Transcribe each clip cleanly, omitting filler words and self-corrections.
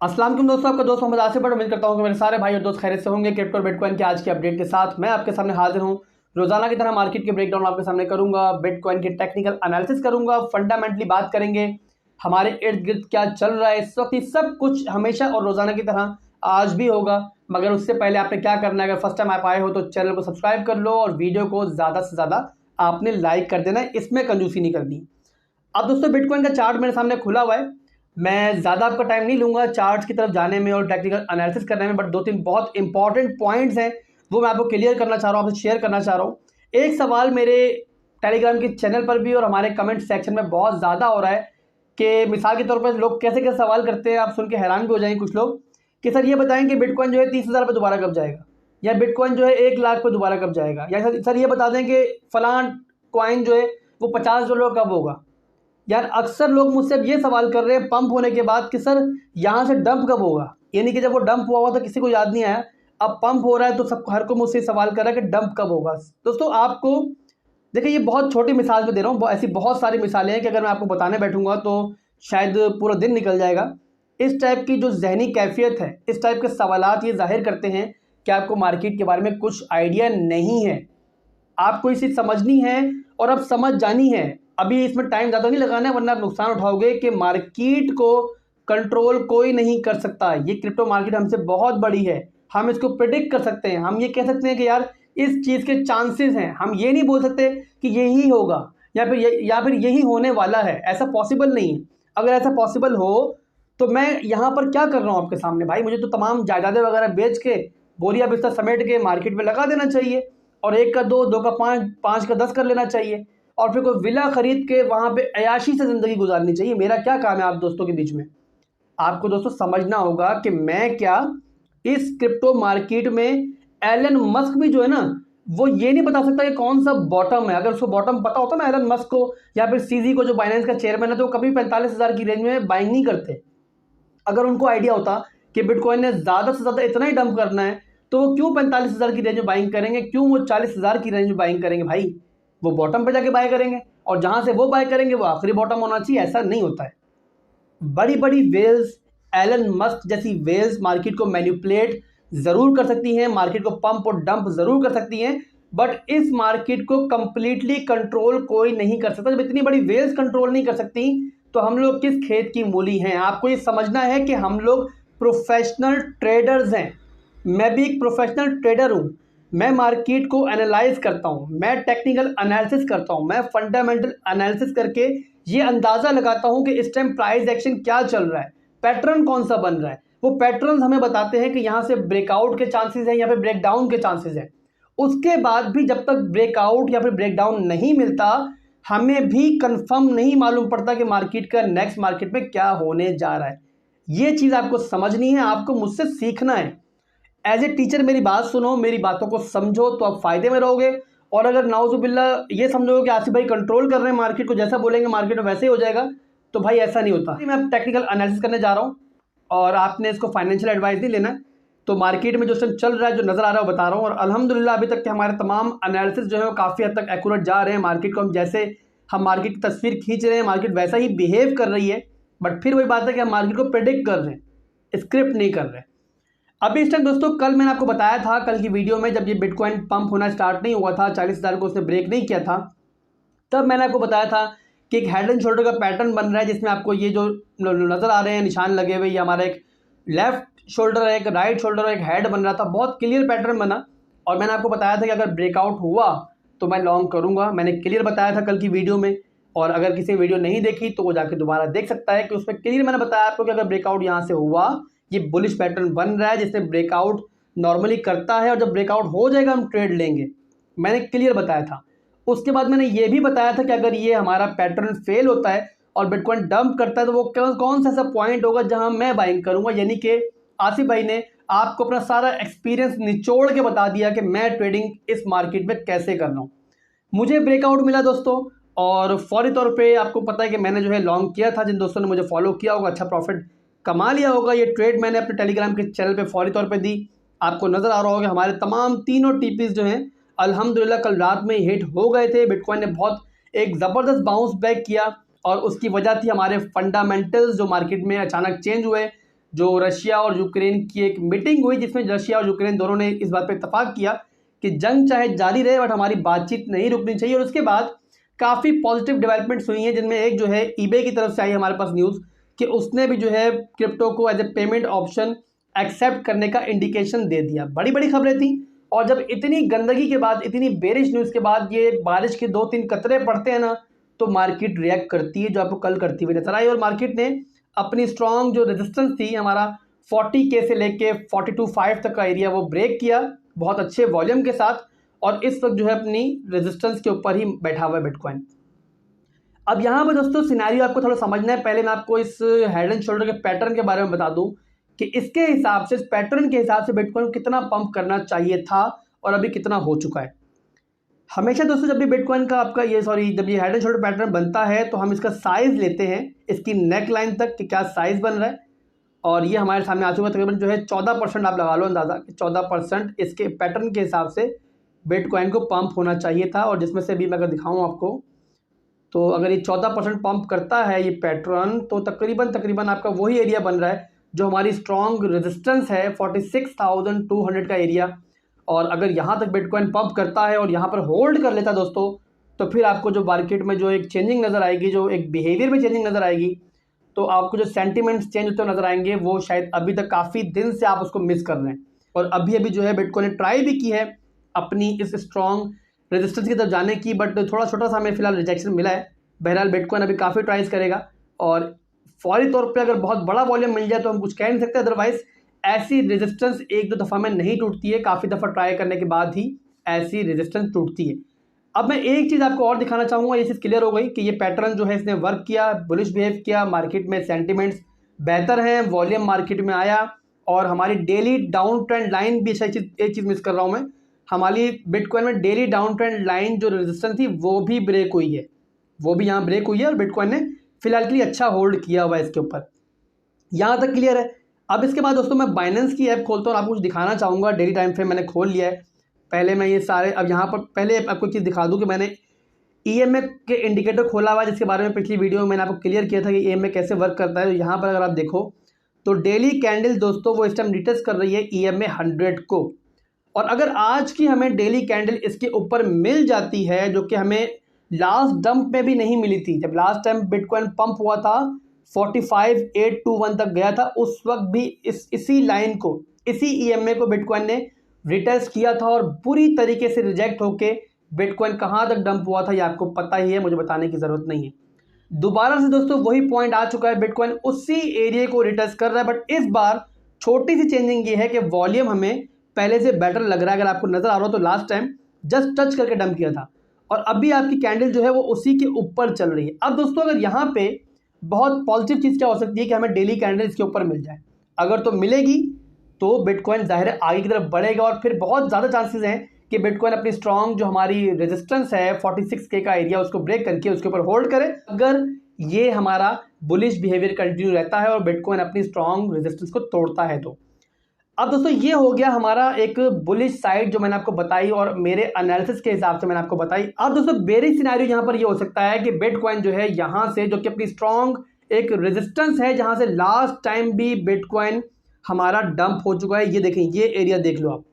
अस्सलाम वालेकुम दोस्तों, आपका दोस्त मोहम्मद आसिफ। उम्मीद करता हूँ कि मेरे सारे भाई और दोस्त खैरियत से होंगे। क्रिप्टो और बिटकॉइन के आज की अपडेट के साथ मैं आपके सामने हाजिर हूँ। रोजाना की तरह मार्केट के ब्रेकडाउन आपके सामने करूंगा, बिटकॉइन के टेक्निकल एनालिसिस करूंगा, फंडामेंटली बात करेंगे हमारे इर्द गिर्द क्या चल रहा है इस वक्त। ये सब कुछ हमेशा और रोजाना की तरह आज भी होगा, मगर उससे पहले आपने क्या करना है, अगर फर्स्ट टाइम आप आए हो तो चैनल को सब्सक्राइब कर लो और वीडियो को ज़्यादा से ज़्यादा आपने लाइक कर देना है, इसमें कंजूसी नहीं करनी। अब दोस्तों बिटकॉइन का चार्ट मेरे सामने खुला हुआ है। मैं ज़्यादा आपका टाइम नहीं लूँगा चार्ट्स की तरफ जाने में और टेक्निकल एनालिसिस करने में, बट दो तीन बहुत इंपॉर्टेंट पॉइंट्स हैं वो मैं आपको क्लियर करना चाह रहा हूँ, आपसे शेयर करना चाह रहा हूँ। एक सवाल मेरे टेलीग्राम के चैनल पर भी और हमारे कमेंट सेक्शन में बहुत ज़्यादा हो रहा है कि मिसाल के तौर पर लोग कैसे कैसे सवाल करते हैं, आप सुन के हैरान भी हो जाएंगे कुछ लोग, कि सर ये बताएं कि बिटकॉइन जो है 30,000 पर दोबारा कब जाएगा, या बिटकॉइन जो है 1 लाख पर दोबारा कब जाएगा, या सर ये बता दें कि फलां कॉइन जो है वो $50 कब होगा। यार अक्सर लोग मुझसे अब ये सवाल कर रहे हैं पंप होने के बाद कि सर यहाँ से डंप कब होगा, यानी कि जब वो डंप हुआ तो किसी को याद नहीं आया, अब पंप हो रहा है तो सब हर को मुझसे सवाल कर रहा है कि डंप कब होगा। दोस्तों आपको देखिए, ये बहुत छोटी मिसाल में दे रहा हूँ, ऐसी बहुत सारी मिसालें हैं कि अगर मैं आपको बताने बैठूंगा तो शायद पूरा दिन निकल जाएगा। इस टाइप की जो जहनी कैफियत है, इस टाइप के सवालात ये जाहिर करते हैं कि आपको मार्केट के बारे में कुछ आइडिया नहीं है, आपको इसे समझनी है और अब समझ जानी है। अभी इसमें टाइम ज़्यादा नहीं लगाना है, वरना आप नुकसान उठाओगे कि मार्केट को कंट्रोल कोई नहीं कर सकता। ये क्रिप्टो मार्केट हमसे बहुत बड़ी है, हम इसको प्रिडिक्ट कर सकते हैं, हम ये कह सकते हैं कि यार इस चीज़ के चांसेस हैं। हम ये नहीं बोल सकते कि यही होगा या फिर यही होने वाला है, ऐसा पॉसिबल नहीं है। अगर ऐसा पॉसिबल हो तो मैं यहाँ पर क्या कर रहा हूँ आपके सामने, भाई मुझे तो तमाम जायदादें वगैरह बेच के बोरिया बिस्तर समेट के मार्केट में लगा देना चाहिए और 1 का 2, 2 का 5, 5 का 10 कर लेना चाहिए और फिर कोई विला खरीद के वहाँ पे अयाशी से ज़िंदगी गुजारनी चाहिए। मेरा क्या काम है आप दोस्तों के बीच में? आपको दोस्तों समझना होगा कि मैं क्या इस क्रिप्टो मार्केट में, एलन मस्क भी जो है ना, वो ये नहीं बता सकता कि कौन सा बॉटम है। अगर उसको बॉटम पता होता ना एलन मस्क को या फिर सीजी को, जो बाइनेंस का चेयरमैन है, तो कभी 45,000 की रेंज में बाइंग नहीं करते। अगर उनको आइडिया होता कि बिटकॉइन ने ज़्यादा से ज़्यादा इतना ही डंप करना है तो वो क्यों 45,000 की रेंज में बाइंग करेंगे, क्यों वो 40,000 की रेंज में बाइंग करेंगे? भाई वो बॉटम पे जाके बाय करेंगे और जहां से वो बाय करेंगे वो आखिरी बॉटम होना चाहिए। ऐसा नहीं होता है। बड़ी बड़ी वेल्स, एलन मस्क जैसी वेल्स मार्केट को मैनिपुलेट जरूर कर सकती हैं, मार्केट को पंप और डंप जरूर कर सकती हैं, बट इस मार्केट को कंप्लीटली कंट्रोल कोई नहीं कर सकता। जब इतनी बड़ी वेल्स कंट्रोल नहीं कर सकती तो हम लोग किस खेत की मूली हैं? आपको ये समझना है कि हम लोग प्रोफेशनल ट्रेडर्स हैं। मैं भी एक प्रोफेशनल ट्रेडर हूं। मैं मार्केट को एनालाइज करता हूं, मैं टेक्निकल एनालिसिस करता हूं, मैं फंडामेंटल एनालिसिस करके ये अंदाजा लगाता हूं कि इस टाइम प्राइस एक्शन क्या चल रहा है, पैटर्न कौन सा बन रहा है। वो पैटर्न हमें बताते हैं कि यहां से ब्रेकआउट के चांसेस हैं या फिर ब्रेकडाउन के चांसेस हैं। उसके बाद भी जब तक ब्रेकआउट या फिर ब्रेकडाउन नहीं मिलता, हमें भी कंफर्म नहीं मालूम पड़ता कि मार्केट का नेक्स्ट मार्केट में क्या होने जा रहा है। ये चीज़ आपको समझनी है, आपको मुझसे सीखना है। एज ए टीचर मेरी बात सुनो, मेरी बातों को समझो तो आप फायदे में रहोगे। और अगर नाउजुबिल्ला ये समझोगे कि आसिफ भाई कंट्रोल कर रहे हैं मार्केट को, जैसा बोलेंगे मार्केट में वैसे ही हो जाएगा, तो भाई ऐसा नहीं होता। मैं टेक्निकल एनालिसिस करने जा रहा हूँ और आपने इसको फाइनेंशियल एडवाइस नहीं लेना है। तो मार्केट में जो सिस्टम चल रहा है, जो नज़र आ रहा है वो बता रहा हूँ। और अल्हम्दुलिल्लाह अभी तक के हमारे तमाम एनालिसिस जो है वो काफ़ी हद तक एक्यूरेट जा रहे हैं। मार्केट को हम मार्केट की तस्वीर खींच रहे हैं, मार्केट वैसा ही बिहेव कर रही है। बट फिर वही बात है कि हम मार्केट को प्रेडिक्ट कर रहे हैं, स्क्रिप्ट नहीं कर रहे। अभी इस टाइम दोस्तों, कल मैंने आपको बताया था, कल की वीडियो में जब ये बिटकॉइन पंप होना स्टार्ट नहीं हुआ था, 40,000 को उसने ब्रेक नहीं किया था, तब मैंने आपको बताया था कि एक हेड एंड शोल्डर का पैटर्न बन रहा है, जिसमें आपको ये जो नज़र आ रहे हैं निशान लगे हुए, ये हमारा एक लेफ्ट शोल्डर है, एक राइट शोल्डर, एक हेड बन रहा था, बहुत क्लियर पैटर्न बना। और मैंने आपको बताया था कि अगर ब्रेकआउट हुआ तो मैं लॉन्ग करूंगा, मैंने क्लियर बताया था कल की वीडियो में। और अगर किसी वीडियो नहीं देखी तो वो जाके दोबारा देख सकता है कि उसमें क्लियर मैंने बताया आपको कि अगर ब्रेकआउट यहाँ से हुआ, ये बुलिश पैटर्न बन रहा है जिसमें ब्रेकआउट नॉर्मली करता है और जब ब्रेकआउट हो जाएगा हम ट्रेड लेंगे, मैंने क्लियर बताया था। उसके बाद मैंने ये भी बताया था कि अगर ये हमारा पैटर्न फेल होता है और बिटकॉइन डंप करता है तो वो कौन सा ऐसा पॉइंट होगा जहां मैं बाइंग करूंगा। यानी कि आसिफ भाई ने आपको अपना सारा एक्सपीरियंस निचोड़ के बता दिया कि मैं ट्रेडिंग इस मार्केट में कैसे कर रहा हूँ। मुझे ब्रेकआउट मिला दोस्तों और फौरी तौर पे आपको पता है कि मैंने जो है लॉन्ग किया था। जिन दोस्तों ने मुझे फॉलो किया होगा, अच्छा प्रॉफिट कमा लिया होगा। ये ट्रेड मैंने अपने टेलीग्राम के चैनल पे फौरी तौर पे दी। आपको नज़र आ रहा होगा हमारे तमाम तीनों टीपीज जो हैं अल्हम्दुलिल्लाह कल रात में हिट हो गए थे। बिटकॉइन ने बहुत एक ज़बरदस्त बाउंस बैक किया और उसकी वजह थी हमारे फंडामेंटल्स जो मार्केट में अचानक चेंज हुए। जो रशिया और यूक्रेन की एक मीटिंग हुई जिसमें रशिया और यूक्रेन दोनों ने इस बात पर इत्तेफाक किया कि जंग चाहे जारी रहे बट हमारी बातचीत नहीं रुकनी चाहिए। और उसके बाद काफ़ी पॉजिटिव डेवलपमेंट्स हुई हैं, जिनमें एक जो है ईबे की तरफ से आई हमारे पास न्यूज़ कि उसने भी जो है क्रिप्टो को as a payment option accept करने का इंडिकेशन दे दिया। बड़ी बड़ी खबरें थी। और जब इतनी गंदगी के बाद, इतनी बेरिश न्यूज़ के बाद ये बारिश के 2-3 कतरे पड़ते हैं ना, तो मार्केट रिएक्ट करती है, जो आपको कल करती हुई नजर आई। और मार्केट ने अपनी स्ट्रॉन्ग जो रेजिस्टेंस थी हमारा 40K से लेके 42.5 तक का एरिया, वो ब्रेक किया बहुत अच्छे वॉल्यूम के साथ। और इस वक्त जो है अपनी रेजिस्टेंस के ऊपर ही बैठा हुआ है बिटकॉइन। अब यहाँ पर दोस्तों सिनेरियो आपको थोड़ा समझना है। पहले मैं आपको इस हेड एंड शोल्डर के पैटर्न के बारे में बता दूं कि इसके हिसाब से, इस पैटर्न के हिसाब से बिटकॉइन कितना पंप करना चाहिए था और अभी कितना हो चुका है। हमेशा दोस्तों जब भी बिटकॉइन का आपका जब ये हेड एंड शोल्डर पैटर्न बनता है तो हम इसका साइज लेते हैं, इसकी नेक लाइन तक कि क्या साइज बन रहा है। और ये हमारे सामने आ चुका है, तकरीबन जो है 14% आप लगा लो अंदाज़ा कि 14% इसके पैटर्न के हिसाब से बिटकॉइन को पंप होना चाहिए था। और जिसमें से भी मैं अगर दिखाऊँ आपको, तो अगर ये 14% पंप करता है ये पैटर्न, तो तकरीबन आपका वही एरिया बन रहा है जो हमारी स्ट्रॉन्ग रेजिस्टेंस है 46,200 का एरिया। और अगर यहाँ तक बिटकॉइन पंप करता है और यहाँ पर होल्ड कर लेता दोस्तों, तो फिर आपको जो मार्केट में जो एक चेंजिंग नज़र आएगी, जो एक बिहेवियर में चेंजिंग नज़र आएगी, तो आपको जो सेंटिमेंट्स चेंज होते नज़र आएंगे, वो शायद अभी तक काफ़ी दिन से आप उसको मिस कर रहे हैं। और अभी जो है बिटकॉइन ने ट्राई भी की है अपनी इस स्ट्रॉन्ग रेजिस्टेंस की तरफ जाने की, बट थोड़ा छोटा सा हमें फिलहाल रिजेक्शन मिला है। बहरहाल बिटकॉइन अभी काफ़ी ट्राइज करेगा और फौरी तौर पे अगर बहुत बड़ा वॉल्यूम मिल जाए तो हम कुछ कह नहीं सकते। अदरवाइज ऐसी रेजिस्टेंस एक दो दफ़ा में नहीं टूटती है, काफ़ी दफ़ा ट्राई करने के बाद ही ऐसी रेजिस्टेंस टूटती है। अब मैं एक चीज़ आपको और दिखाना चाहूँगा, ये चीज़ क्लियर हो गई कि ये पैटर्न जो है इसने वर्क किया, बुलिश बिहेव किया, मार्केट में सेंटिमेंट्स बेहतर हैं, वॉल्यूम मार्केट में आया और हमारी डेली डाउन ट्रेंड लाइन भी, एक चीज़ मिस कर रहा हूँ मैं, हमारी बिटकॉइन में डेली डाउन ट्रेंड लाइन जो रेजिस्टेंस थी वो भी ब्रेक हुई है, वो भी यहाँ ब्रेक हुई है और बिटकॉइन ने फिलहाल के लिए अच्छा होल्ड किया हुआ है इसके ऊपर। यहाँ तक क्लियर है। अब इसके बाद दोस्तों मैं बाइनेंस की ऐप खोलता हूँ और आपको कुछ दिखाना चाहूँगा। डेली टाइम फ्रेम मैंने खोल लिया है। पहले मैं ये सारे, अब यहाँ पर पहले आपको चीज़ दिखा दूँ कि मैंने EMA के इंडिकेटर खोला हुआ है, जिसके बारे में पिछली वीडियो में मैंने आपको क्लियर किया था कि EMA कैसे वर्क करता है। तो यहाँ पर अगर आप देखो तो डेली कैंडल दोस्तों वो इस टाइम रिटेस्ट कर रही है EMA 100 को। और अगर आज की हमें डेली कैंडल इसके ऊपर मिल जाती है, जो कि हमें लास्ट डंप में भी नहीं मिली थी, जब लास्ट टाइम बिटकॉइन पंप हुआ था 45,821 तक गया था, उस वक्त भी इसी लाइन को, इसी EMA को बिटकॉइन ने रिटेस्ट किया था और बुरी तरीके से रिजेक्ट होके बिटकॉइन कहाँ तक डंप हुआ था ये आपको पता ही है, मुझे बताने की ज़रूरत नहीं है। दोबारा से दोस्तों वही पॉइंट आ चुका है, बिटकॉइन उसी एरिया को रिटेस्ट कर रहा है। बट इस बार छोटी सी चेंजिंग ये है कि वॉल्यूम हमें पहले से बेटर लग रहा है। अगर आपको नज़र आ रहा हो तो लास्ट टाइम जस्ट टच करके डंप किया था और अभी आपकी कैंडल जो है वो उसी के ऊपर चल रही है। अब दोस्तों अगर यहाँ पे बहुत पॉजिटिव चीज़ क्या हो सकती है कि हमें डेली कैंडल इसके ऊपर मिल जाए, अगर तो मिलेगी तो बिटकॉइन जाहिर है आगे की तरफ बढ़ेगा और फिर बहुत ज़्यादा चांसेस हैं कि बिटकॉइन अपनी स्ट्रॉन्ग जो हमारी रेजिस्टेंस है 46K का एरिया, उसको ब्रेक करके उसके ऊपर होल्ड करे, अगर ये हमारा बुलिश बिहेवियर कंटिन्यू रहता है और बिटकॉइन अपनी स्ट्रॉन्ग रेजिस्टेंस को तोड़ता है। तो अब दोस्तों ये हो गया हमारा एक बुलिश साइड जो मैंने आपको बताई और मेरे एनालिसिस के हिसाब से मैंने आपको बताई। अब दोस्तों बेरिश सिनेरियो यहाँ पर ये हो सकता है कि बिटकॉइन जो है यहाँ से, जो कि अपनी स्ट्रॉन्ग एक रेजिस्टेंस है जहाँ से लास्ट टाइम भी बिटकॉइन हमारा डंप हो चुका है, ये देखें, ये एरिया देख लो आप,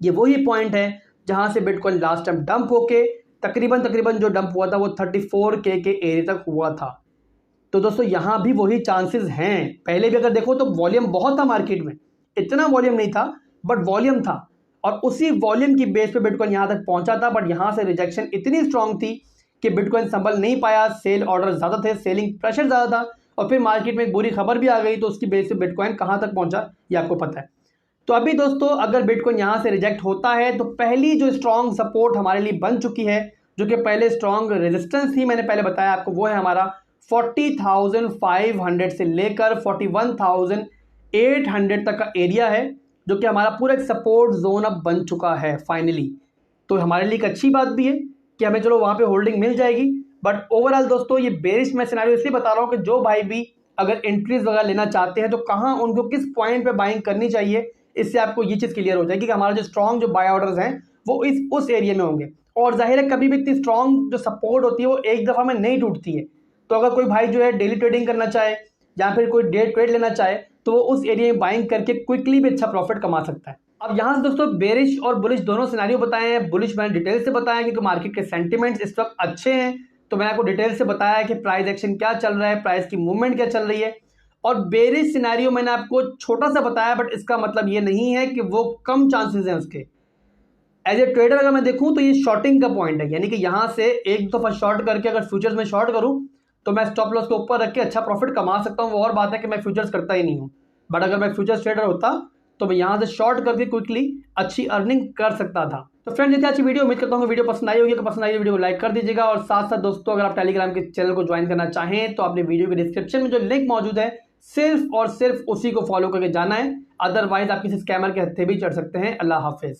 ये वही पॉइंट है जहाँ से बिटकॉइन लास्ट टाइम डंप होके तकरीबन जो डंप हुआ था वो 34K के एरिया तक हुआ था। तो दोस्तों यहाँ भी वही चांसेस हैं। पहले भी अगर देखो तो वॉल्यूम बहुत था मार्केट में, इतना वॉल्यूम नहीं था बट वॉल्यूम था और उसी वॉल्यूम की बेस पे बिटकॉइन यहाँ तक पहुंचा था। बट यहाँ से रिजेक्शन इतनी स्ट्रांग थी कि बिटकॉइन संभल नहीं पाया, सेल ऑर्डर ज़्यादा थे, सेलिंग प्रेशर ज़्यादा था और फिर मार्केट में एक बुरी खबर भी आ गई, तो उसकी बेस पे बिटकॉइन कहाँ तक पहुंचा ये आपको पता है। तो अभी दोस्तों अगर बिटकॉइन यहाँ से रिजेक्ट होता है तो पहली जो स्ट्रॉन्ग सपोर्ट हमारे लिए बन चुकी है, जो कि पहले स्ट्रॉन्ग रेजिस्टेंस थी, मैंने पहले बताया आपको, वो है हमारा 40,500 से लेकर 41,800 तक का एरिया है, जो कि हमारा पूरा एक सपोर्ट जोन अब बन चुका है फाइनली। तो हमारे लिए एक अच्छी बात भी है कि हमें चलो वहाँ पे होल्डिंग मिल जाएगी। बट ओवरऑल दोस्तों ये बेरिश मैं सिनेरियो इसलिए बता रहा हूँ कि जो भाई भी अगर एंट्रीज वगैरह लेना चाहते हैं तो कहाँ उनको किस पॉइंट पे बाइंग करनी चाहिए, इससे आपको ये चीज़ क्लियर हो जाएगी कि हमारा जो स्ट्रॉन्ग जो बाय ऑर्डर्स हैं वो उस एरिया में होंगे। और जाहिर है कभी भी इतनी स्ट्रॉन्ग जो सपोर्ट होती है वो एक दफ़ा में नहीं टूटती है। तो अगर कोई भाई जो है डेली ट्रेडिंग करना चाहे या फिर कोई डे ट्रेड लेना चाहे तो वो उस एरिया में बाइंग करके क्विकली भी अच्छा प्रॉफिट कमा सकता है। अब यहाँ से दोस्तों बेरिश और बुलिश दोनों सिनेरियो बताए हैं। बुलिश मैंने डिटेल से बताया क्योंकि मार्केट के सेंटिमेंट्स इस वक्त अच्छे हैं, तो मैंने आपको डिटेल से बताया कि प्राइस एक्शन क्या चल रहा है, प्राइस की मूवमेंट क्या चल रही है। और बेरिश सिनेरियो मैंने आपको छोटा सा बताया, बट इसका मतलब ये नहीं है कि वो कम चांसेस हैं उसके। एज ए ट्रेडर अगर मैं देखूं तो ये शॉर्टिंग का पॉइंट है, यानी कि यहाँ से एक दफा शॉर्ट करके अगर फ्यूचर्स में शॉर्ट करूं तो मैं स्टॉप लॉस के ऊपर रख के अच्छा प्रॉफिट कमा सकता हूं। वो और बात है कि मैं फ्यूचर्स करता ही नहीं हूं, बट अगर मैं फ्यूचर्स ट्रेडर होता तो मैं यहाँ से शॉर्ट करके क्विकली अच्छी अर्निंग कर सकता था। तो फ्रेंड्स, ये थी अच्छी वीडियो। उम्मीद करता हूँ वीडियो पसंद आई होगी। अगर पसंद आई वीडियो को लाइक कर दीजिएगा, और साथ साथ दोस्तों अगर आप टेलीग्राम के चैनल को ज्वाइन करना चाहें तो अपने वीडियो के डिस्क्रिप्शन में जो लिंक मौजूद है सिर्फ और सिर्फ उसी को फॉलो करके जाना है, अदरवाइज आप किसी स्कैमर के हत्थे भी चढ़ सकते हैं। अल्लाह हाफिज।